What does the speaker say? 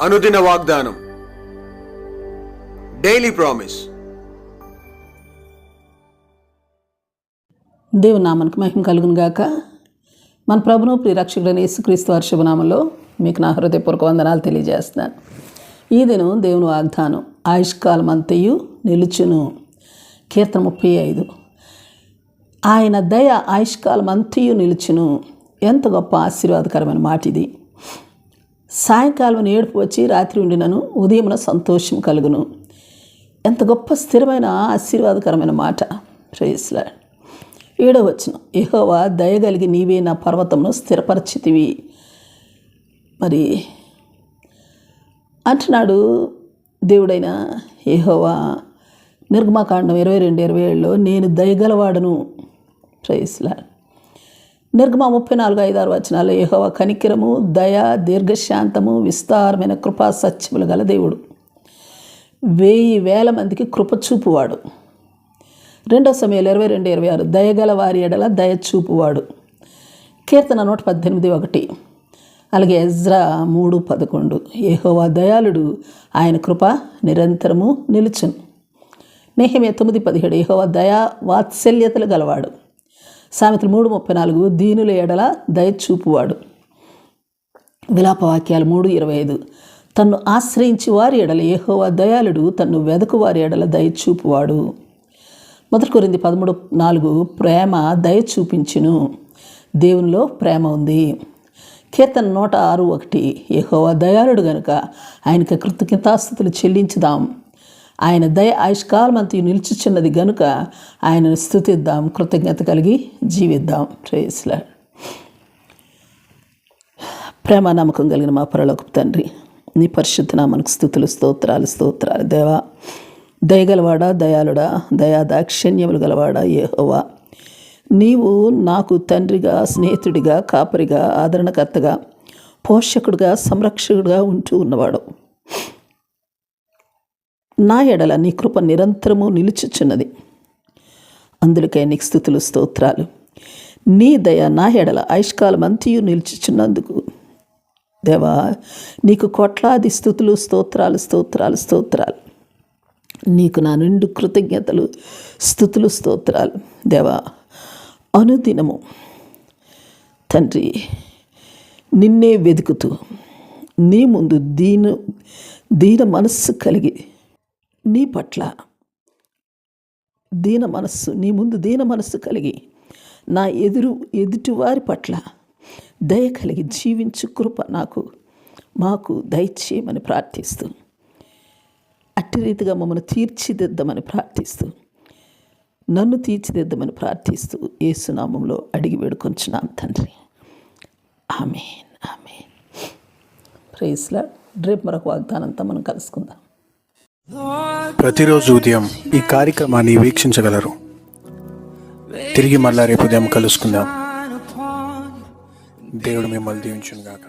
అనుదిన వాగ్దానం, daily promise. దేవుని నామానికి మహిమ కలుగును గాక. మన ప్రభును ప్రియరక్షకుడైన యేసుక్రీస్తు వారి శుభనామంలో మీకు నా హృదయపూర్వక వందనాలు తెలియజేస్తున్నాను. ఈ దినం దేవుని వాగ్దానం, ఆయుష్కాలం అంతయు నిలుచును. కీర్తన 35. ఆయన దయ ఆయుష్కాలం అంతయు నిలుచును. ఎంత గొప్ప ఆశీర్వాదకరమైన మాట ఇది. సాయంకాలం ఏడుపు వచ్చి రాత్రి ఉండినను ఉదయమున సంతోషం కలుగును. ఎంత గొప్ప స్థిరమైన ఆశీర్వాదకరమైన మాట. Praise lord. 7వ వచనం, యెహోవా దయగలిగి నీవే నా పర్వతమును స్థిరపరిచితివి. మరి అంటున్నాడు దేవుడైన యెహోవా నిర్గమకాండం 22:27లో నేను దయగలవాడను. Praise lord. నిర్గమ 34:5-6 వచనాల్లో యెహోవా కనికరము, దయ, దీర్ఘశాంతము, విస్తారమైన కృపా సత్యములు గల దేవుడు, 1000 మందికి కృప చూపువాడు. 2 సమూయేలు 22:26 దయగల వారి ఎడల దయ చూపువాడు. కీర్తన 118:1. అలాగే ఎజ్రా 3:11 యెహోవా దయాళుడు, ఆయన కృప నిరంతరము నిలుచును. నెహెమ్యా 9:17 యెహోవా దయా వాత్సల్యతలు గలవాడు. సామెతలు 3:34 దీనుల ఎడల దయ చూపువాడు. విలాపవాక్యాలు 3:25 తన్ను ఆశ్రయించి వారి ఎడల యెహోవా దయాళుడు, తన్ను వెదకు వారి ఎడల దయ చూపువాడు. 1 కొరింథీ 13:4 ప్రేమ దయ చూపించును. దేవునిలో ప్రేమ ఉంది. కీర్తన 106:1 యెహోవా దయాళుడు గనుక ఆయనకి కృతజ్ఞతాస్తుతులు చెల్లించుదాం. ఆయన దయ ఆయుష్కాలమంతయు నిలుచుచున్నది గనుక ఆయనను స్తుతిద్దాం, కృతజ్ఞత కలిగి జీవిద్దాం. Praise lord. ప్రేమ నమ్మకం కలిగిన మా పరలోకపు తండ్రి, నీ పరిశుద్ధ నామమునకు స్తుతులు, స్తోత్రాలు. దేవా, దయగలవాడా, దయాళుడా, దయా దాక్షిణ్యములు గలవాడా యెహోవా, నీవు నాకు తండ్రిగా, స్నేహితుడిగా, కాపరిగా, ఆదరణకర్తగా, పోషకుడిగా, సంరక్షకుడిగా ఉంటూ ఉన్నవాడు. నా ఎడల నీ కృప నిరంతరము నిలుచుచున్నది. అందులకై నీకు స్తుతులు, స్తోత్రాలు. నీ దయ నా ఎడల ఆయుష్కాలం అంతయు నిలుచుచున్నందుకు దేవా నీకు కోట్లాది స్తుతులు, స్తోత్రాలు. నీకు నా నిండు కృతజ్ఞతలు, స్తుతులు, స్తోత్రాలు. దేవా, అనుదినము తండ్రి నిన్నే వెతుకుతూ నీ ముందు దీన మనస్సు కలిగి నీ పట్ల నీ ముందు దీన మనస్సు కలిగి నా ఎదుటివారి పట్ల దయ కలిగి జీవించు కృప మాకు దయచేయమని ప్రార్థిస్తూ, అట్టి రీతిగా మమ్మల్ని తీర్చిదిద్దమని ప్రార్థిస్తూ, నన్ను తీర్చిదిద్దమని ప్రార్థిస్తూ యేసు నామములో అడిగి వేడుకొంచున్నాం తండ్రి. ఆమేన్. Praise lord. రేపు మరొక వాగ్దానంతో మనం కలుసుకుందాం. ప్రతిరోజు ఉదయం ఈ కార్యక్రమాన్ని వీక్షించగలరు. తిరిగి మళ్ళా రేపు ఉదయం కలుసుకుందాం. దేవుడు మిమ్మల్ని దీవించును గాక.